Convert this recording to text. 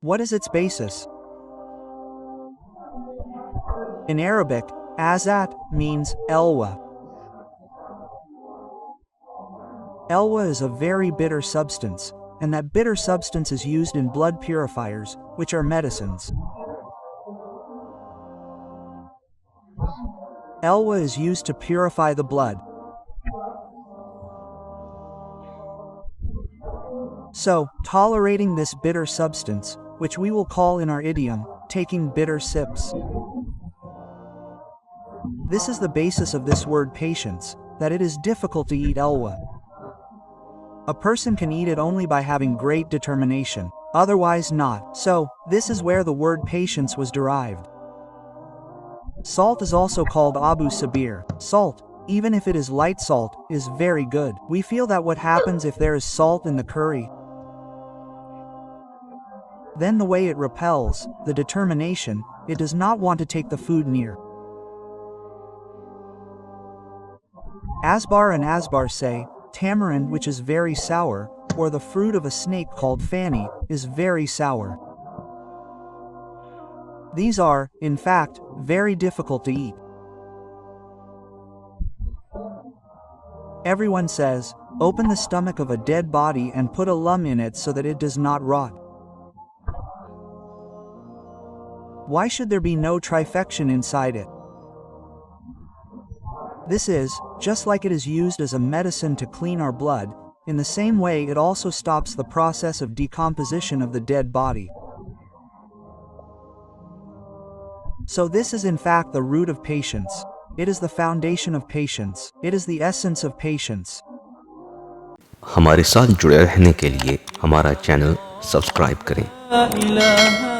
What is its basis? In Arabic, azat means elwa. Elwa is a very bitter substance, and that bitter substance is used in blood purifiers, which are medicines. Elwa is used to purify the blood. So, tolerating this bitter substance, which we will call in our idiom, taking bitter sips. This is the basis of this word patience, that it is difficult to eat elwa. A person can eat it only by having great determination, otherwise not. So, this is where the word patience was derived. Salt is also called Abu Sabir. Salt, even if it is light salt, is very good. We feel that what happens if there is salt in the curry, then the way it repels, the determination, it does not want to take the food near. Asbar and Asbar say, tamarind which is very sour, or the fruit of a snake called fanny, is very sour. These are, in fact, very difficult to eat. Everyone says, open the stomach of a dead body and put a lump in it so that it does not rot. Why should there be no trifection inside it? This is, just like it is used as a medicine to clean our blood, in the same way it also stops the process of decomposition of the dead body. So this is in fact the root of patience. It is the foundation of patience. It is the essence of patience. हमारे साथ जुड़े रहने के लिए हमारा channel subscribe करें।